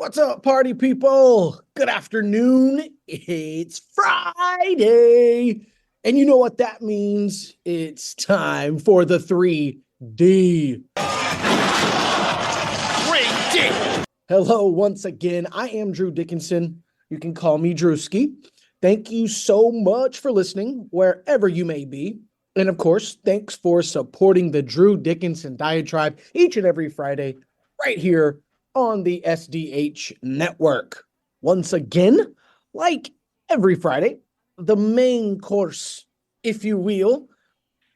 What's up, party people? Good afternoon. It's Friday. And you know what that means? It's time for the 3D. Hello, once again. I am Drew Dickinson. You can call me Drewski. Thank you so much for listening, wherever you may be. And of course, thanks for supporting the Drew Dickinson Diatribe each and every Friday right here on the SDH network. Once again, like every Friday, the main course, if you will,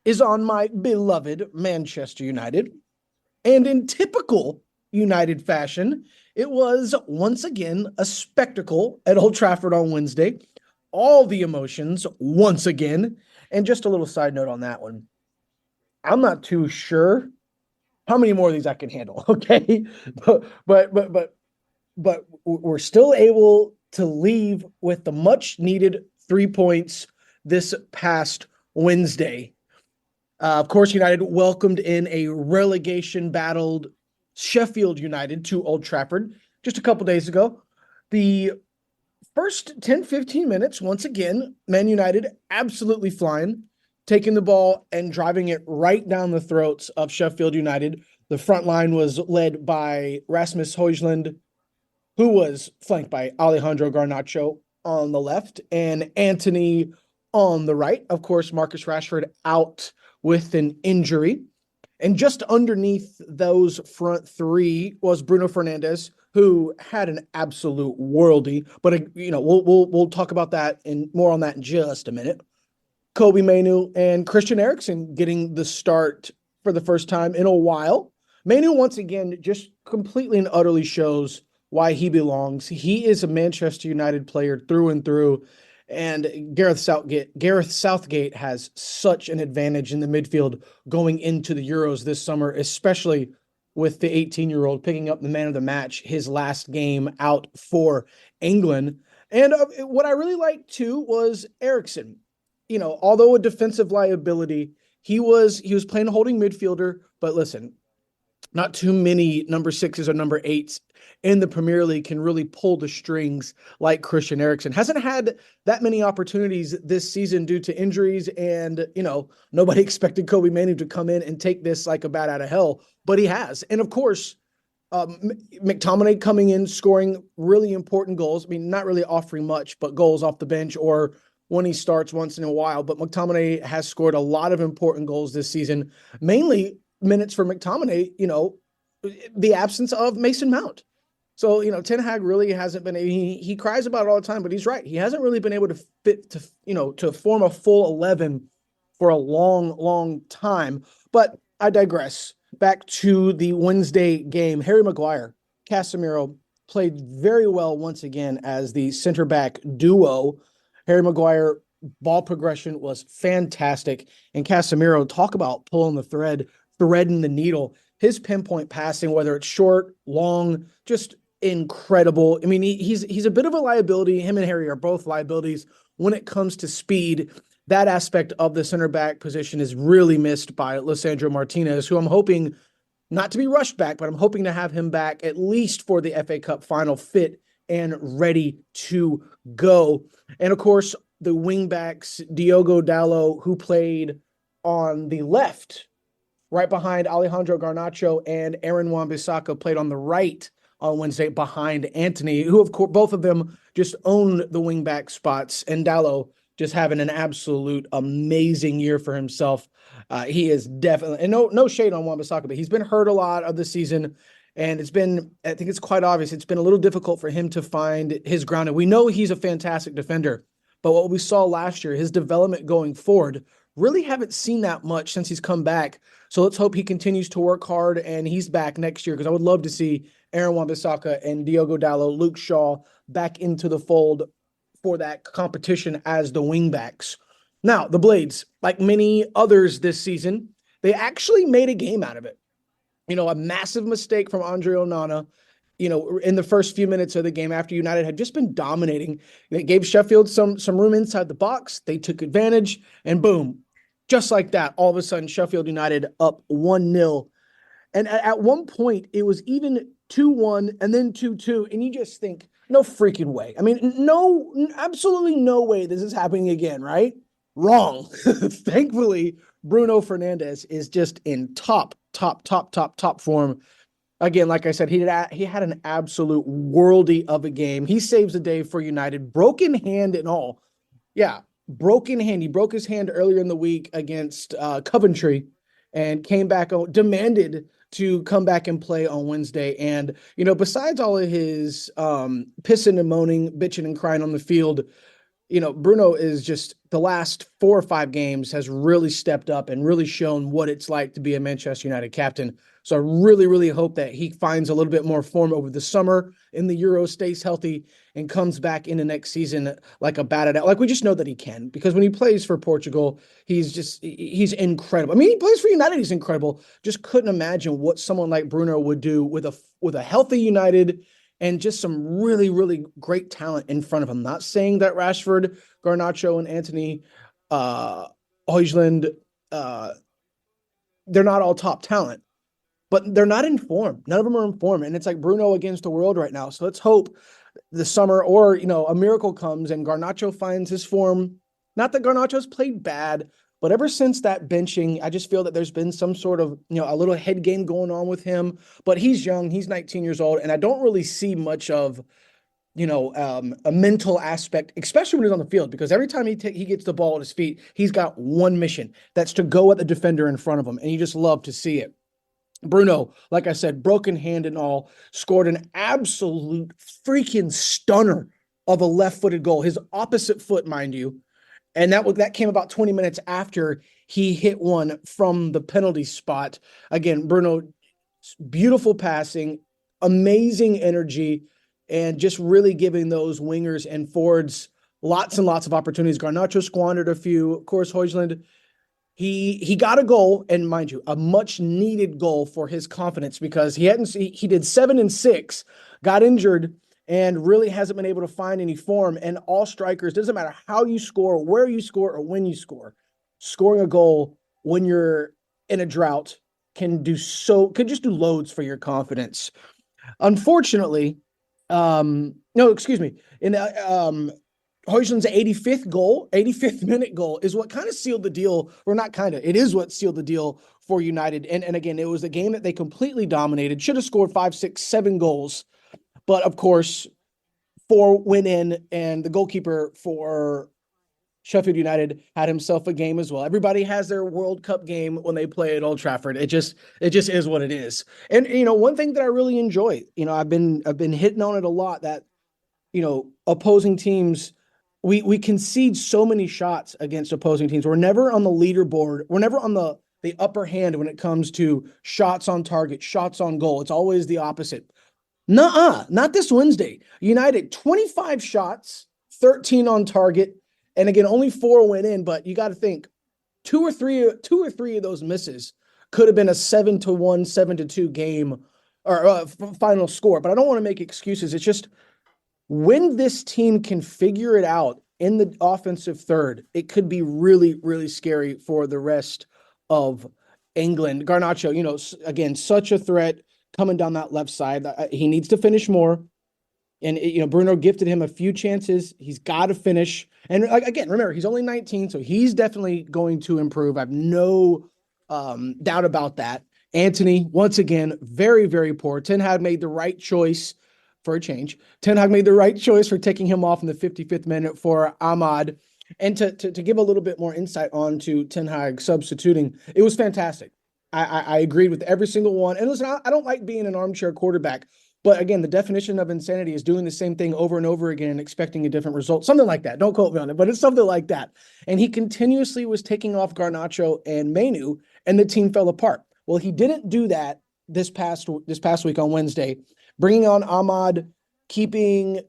is on my beloved Manchester United. And in typical United fashion, it was once again a spectacle at Old Trafford on Wednesday. All the emotions once again. And just a little side note on that one. I'm not too sure how many more of these I can handle, okay? But we're still able to leave with the much needed 3 points this past Wednesday. Of course, United welcomed in a relegation battled Sheffield United to Old Trafford just a couple days ago. The first 10-15 minutes, once again, Man United absolutely flying, taking the ball and driving it right down the throats of Sheffield United. The front line was led by Rasmus Højlund, who was flanked by Alejandro Garnacho on the left and Antony on the right. Of course, Marcus Rashford out with an injury. And just underneath those front three was Bruno Fernandes, who had an absolute worldie. But we'll talk about that and more on that in just a minute. Kobbie Mainoo and Christian Eriksen getting the start for the first time in a while. Mainoo once again just completely and utterly shows why he belongs. He is a Manchester United player through and through. And Gareth Southgate has such an advantage in the midfield going into the Euros this summer, especially with the 18-year-old picking up the man of the match his last game out for England. And what I really liked too was Eriksen. Although a defensive liability, he was playing a holding midfielder. But listen, not too many number 6s or number 8s in the Premier League can really pull the strings like Christian Eriksen. Hasn't had that many opportunities this season due to injuries, and nobody expected Kobbie Mainoo to come in and take this like a bat out of hell, but he has. And of course, McTominay coming in, scoring really important goals. I mean, not really offering much, but goals off the bench or when he starts once in a while. But McTominay has scored a lot of important goals this season, mainly minutes for McTominay, the absence of Mason Mount. So, Ten Hag really hasn't been, he cries about it all the time, but he's right. He hasn't really been able to to form a full 11 for a long, long time. But I digress. Back to the Wednesday game. Harry Maguire, Casemiro played very well once again as the center back duo. Harry Maguire, ball progression was fantastic. And Casemiro, talk about pulling the threading the needle. His pinpoint passing, whether it's short, long, just incredible. I mean, he's a bit of a liability. Him and Harry are both liabilities when it comes to speed. That aspect of the center back position is really missed by Lisandro Martinez, who I'm hoping not to be rushed back, but I'm hoping to have him back at least for the FA Cup final, fit and ready to go. And of course, the wingbacks, Diogo Dalot, who played on the left, right behind Alejandro Garnacho, and Aaron Wan-Bissaka played on the right on Wednesday behind Antony, who, of course, both of them just own the wingback spots, and Dalot just having an absolute amazing year for himself. He is definitely, and no shade on Wan-Bissaka, but he's been hurt a lot of the season, and I think it's quite obvious, it's been a little difficult for him to find his ground. And we know he's a fantastic defender, but what we saw last year, his development going forward, really haven't seen that much since he's come back. So let's hope he continues to work hard and he's back next year, because I would love to see Aaron Wan-Bissaka and Diogo Dalot, Luke Shaw back into the fold for that competition as the wingbacks. Now, the Blades, like many others this season, they actually made a game out of it. A massive mistake from Andre Onana, in the first few minutes of the game after United had just been dominating. It gave Sheffield some room inside the box. They took advantage, and boom, just like that, all of a sudden, Sheffield United up 1-0. And at one point, it was even 2-1, and then 2-2, and you just think, no freaking way. I mean, no, absolutely no way this is happening again, right? Wrong. Thankfully, Bruno Fernandes is just in top form. Again, like I said, he had an absolute worldy of a game. He saves the day for United, broken hand and all. Yeah, broken hand. He broke his hand earlier in the week against Coventry and came back, demanded to come back and play on Wednesday. And, besides all of his pissing and moaning, bitching and crying on the field, Bruno is just the last 4 or 5 games has really stepped up and really shown what it's like to be a Manchester United captain. So I really, really hope that he finds a little bit more form over the summer in the Euro, stays healthy, and comes back in the next season like a bat out. Like we just know that he can, because when he plays for Portugal, he's incredible. I mean, he plays for United, he's incredible. Just couldn't imagine what someone like Bruno would do with a healthy United and just some really, really great talent in front of him. Not saying that Rashford, Garnacho, and Anthony Højlund, they're not all top talent, but they're not in form. None of them are in form. And it's like Bruno against the world right now. So let's hope the summer or, a miracle comes and Garnacho finds his form. Not that Garnacho's played bad, but ever since that benching, I just feel that there's been some sort of, a little head game going on with him. But he's young. He's 19 years old. And I don't really see much of, a mental aspect, especially when he's on the field, because every time he gets the ball at his feet, he's got one mission. That's to go at the defender in front of him. And you just love to see it. Bruno, like I said, broken hand and all, scored an absolute freaking stunner of a left-footed goal. His opposite foot, mind you. And that came about 20 minutes after he hit one from the penalty spot. Again, Bruno, beautiful passing, amazing energy, and just really giving those wingers and forwards lots and lots of opportunities. Garnacho squandered a few. Of course, Højlund, he got a goal, and mind you, a much needed goal for his confidence, because he did 7 and 6, got injured, and really hasn't been able to find any form. And all strikers, doesn't matter how you score, where you score, or when you score, scoring a goal when you're in a drought could just do loads for your confidence. Unfortunately, no, excuse me. In Højlund's 85th minute goal is what kind of sealed the deal, or not kind of, it is what sealed the deal for United. And again, it was a game that they completely dominated, should have scored 5, 6, 7 goals. But of course, 4 went in, and the goalkeeper for Sheffield United had himself a game as well. Everybody has their World Cup game when they play at Old Trafford. It just is what it is. And one thing that I really enjoy, I've been hitting on it a lot, that opposing teams, we concede so many shots against opposing teams. We're never on the leaderboard. We're never on the upper hand when it comes to shots on target, shots on goal. It's always the opposite. Nuh-uh, not this Wednesday. United, 25 shots, 13 on target. And again, only 4 went in, but you got to think 2 or 3 of those misses could have been a 7-1, 7-2 game or final score. But I don't want to make excuses. It's just, when this team can figure it out in the offensive third, it could be really, really scary for the rest of England. Garnacho, again, such a threat coming down that left side. He needs to finish more. And, Bruno gifted him a few chances. He's got to finish. And again, remember, he's only 19, so he's definitely going to improve. I have no doubt about that. Anthony, once again, very, very poor. Ten Hag made the right choice for a change. Ten Hag made the right choice for taking him off in the 55th minute for Ahmad. And to give a little bit more insight on to Ten Hag substituting, it was fantastic. I agreed with every single one. And listen, I don't like being an armchair quarterback. But again, the definition of insanity is doing the same thing over and over again and expecting a different result. Something like that. Don't quote me on it, but it's something like that. And he continuously was taking off Garnacho and Mainu, and the team fell apart. Well, he didn't do that this past week on Wednesday, bringing on Ahmad, taking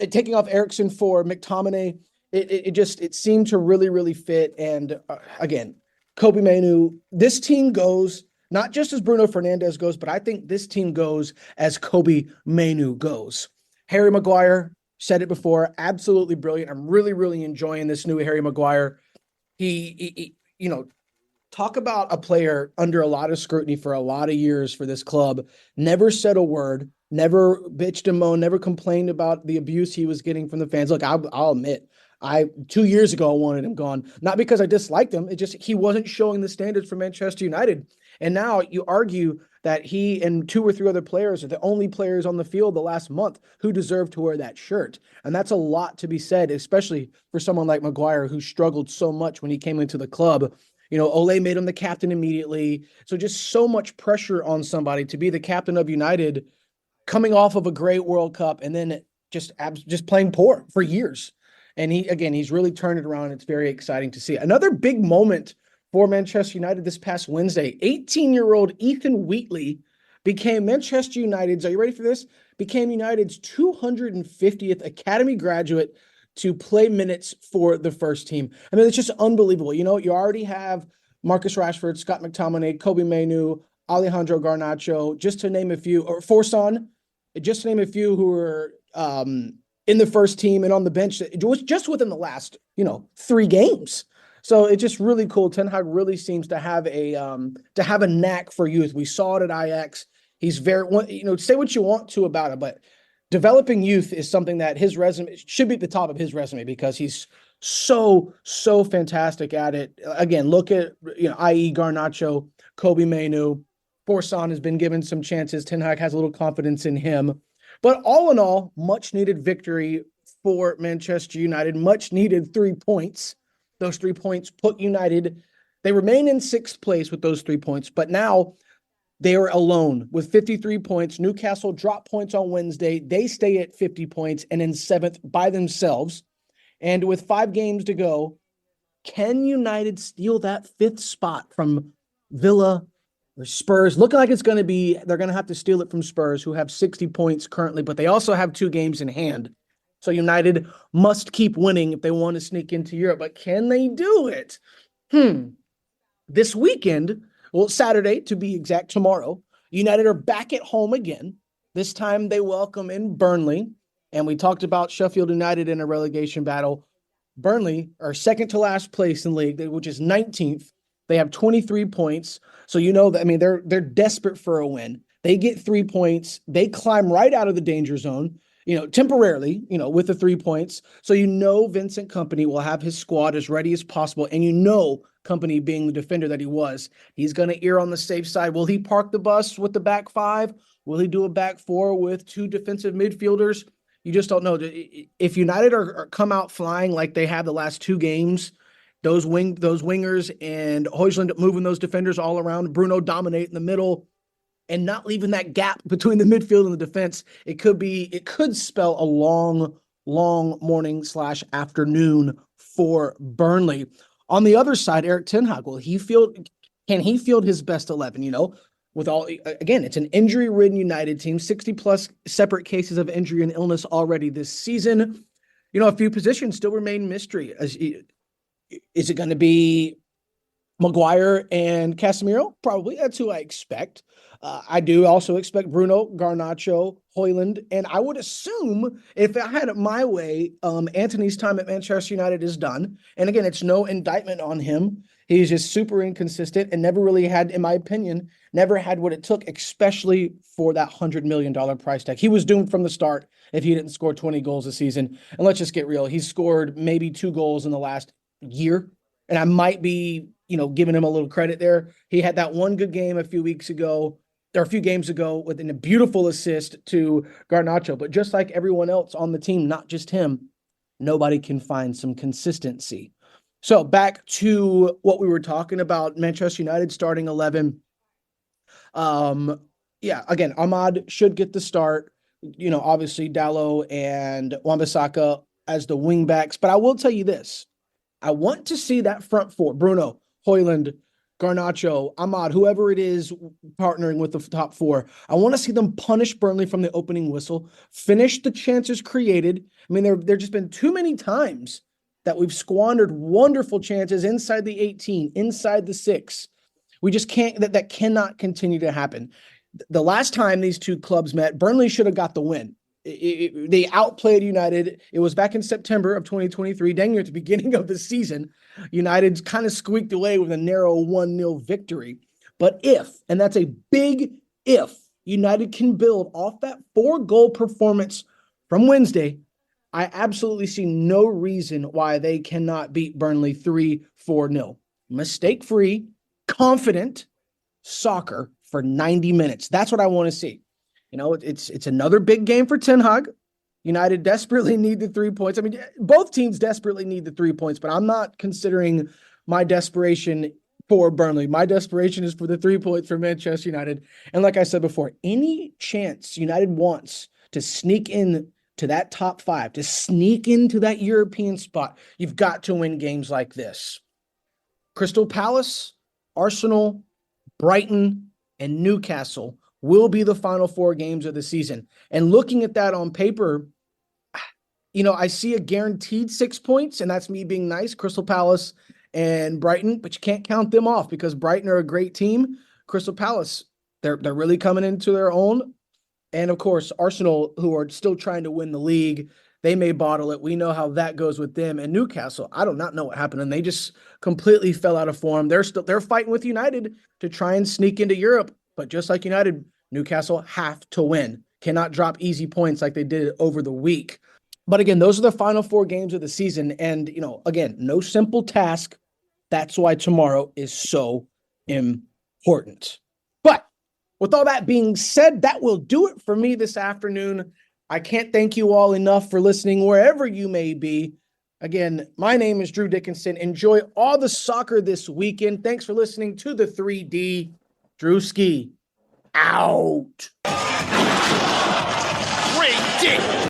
off Eriksson for McTominay. It seemed to really, really fit. And again, Kobe Mainu, this team goes not just as Bruno Fernandes goes, but I think this team goes as Kobe Mainu goes. Harry Maguire, said it before, absolutely brilliant. I'm really, really enjoying this new Harry Maguire. He talk about a player under a lot of scrutiny for a lot of years for this club, never said a word, never bitched and moaned, never complained about the abuse he was getting from the fans. Look, I'll admit, 2 years ago, I wanted him gone, not because I disliked him. It just, he wasn't showing the standards for Manchester United. And now you argue that he and two or three other players are the only players on the field the last month who deserve to wear that shirt. And that's a lot to be said, especially for someone like Maguire, who struggled so much when he came into the club. Ole made him the captain immediately. So just so much pressure on somebody to be the captain of United coming off of a great World Cup and then just playing poor for years. And he's really turned it around. It's very exciting to see. Another big moment for Manchester United this past Wednesday. 18-year-old Ethan Wheatley became Manchester United's, are you ready for this? Became United's 250th Academy graduate to play minutes for the first team. I mean, it's just unbelievable. You already have Marcus Rashford, Scott McTominay, Kobe Mainoo, Alejandro Garnacho, just to name a few, or Forson, just to name a few who were in the first team and on the bench. It was just within the last, 3 games. So it's just really cool. Ten Hag really seems to have a knack for youth. We saw it at Ajax. He's very, say what you want to about it, but developing youth is something that his resume should be at the top of his resume, because he's so fantastic at it. Again, look at, i.e. Garnacho, Kobe Mainoo. Forson has been given some chances. Ten Hag has a little confidence in him. But all in all, much needed victory for Manchester United. Much needed 3 points. Those 3 points put United, they remain in 6th place with those 3 points, but now they are alone with 53 points. Newcastle dropped points on Wednesday. They stay at 50 points and in 7th by themselves. And with 5 games to go, can United steal that 5th spot from Villa or Spurs? Looking like they're going to have to steal it from Spurs, who have 60 points currently, but they also have 2 games in hand. So United must keep winning if they want to sneak into Europe. But can they do it? This weekend, well, Saturday to be exact, tomorrow, United are back at home again. This time they welcome in Burnley. And we talked about Sheffield United in a relegation battle. Burnley are second to last place in the league, which is 19th. They have 23 points. So they're desperate for a win. They get 3 points. They climb right out of the danger zone, temporarily, with the 3 points. So Vincent Kompany will have his squad as ready as possible. And Kompany, being the defender that he was, he's going to err on the safe side. Will he park the bus with the back 5? Will he do a back 4 with 2 defensive midfielders? You just don't know. If United are come out flying like they have the last 2 games, those wingers and Højlund moving those defenders all around, Bruno dominate in the middle, and not leaving that gap between the midfield and the defense, it could spell a long morning/afternoon for Burnley. On the other side, Erik ten Hag, can he field his best 11? With all, again, it's an injury-ridden United team, 60+ separate cases of injury and illness already this season. A few positions still remain mystery. Is it going to be Maguire and Casemiro? Probably. That's who I expect. I do also expect Bruno, Garnacho, Højlund, and I would assume, if I had it my way, Antony's time at Manchester United is done. And again, it's no indictment on him. He's just super inconsistent and never really had, in my opinion, what it took, especially for that $100 million price tag. He was doomed from the start if he didn't score 20 goals a season. And let's just get real. He's scored maybe 2 goals in the last year. And I might be, giving him a little credit there. He had that one good game a few games ago with a beautiful assist to Garnacho. But just like everyone else on the team, not just him, nobody can find some consistency. So back to what we were talking about, Manchester United starting 11. Again, Ahmad should get the start. Obviously Dalot and Wan-Bissaka as the wing backs. But I will tell you this. I want to see that front 4, Bruno, Højlund, Garnacho, Ahmad, whoever it is partnering with the top 4. I want to see them punish Burnley from the opening whistle, finish the chances created. There just been too many times that we've squandered wonderful chances inside the 18, inside the 6. We just can't, that cannot continue to happen. The last time these two clubs met, Burnley should have got the win. They outplayed United. It was back in September of 2023, dang near at the beginning of the season. United kind of squeaked away with a narrow 1-0 victory. But if, and that's a big if, United can build off that 4-goal performance from Wednesday, I absolutely see no reason why they cannot beat Burnley 3-4-0. Mistake-free, confident soccer for 90 minutes. That's what I want to see. It's another big game for Ten Hag. United desperately need the 3 points. I mean, both teams desperately need the 3 points, but I'm not considering my desperation for Burnley. My desperation is for the 3 points for Manchester United. And like I said before, any chance United wants to sneak in to that top 5, to sneak into that European spot, you've got to win games like this. Crystal Palace, Arsenal, Brighton, and Newcastle will be the final 4 games of the season. And looking at that on paper, I see a guaranteed 6 points, and that's me being nice. Crystal Palace and Brighton, but you can't count them off because Brighton are a great team. Crystal Palace, they're really coming into their own. And of course, Arsenal, who are still trying to win the league, they may bottle it. We know how that goes with them. And Newcastle, I do not know what happened. And they just completely fell out of form. They're fighting with United to try and sneak into Europe. But just like United, Newcastle have to win. Cannot drop easy points like they did over the week. But again, those are the final 4 games of the season. And, again, no simple task. That's why tomorrow is so important. But with all that being said, that will do it for me this afternoon. I can't thank you all enough for listening wherever you may be. Again, my name is Drew Dickinson. Enjoy all the soccer this weekend. Thanks for listening to the 3D. Drewski out. Ridiculous.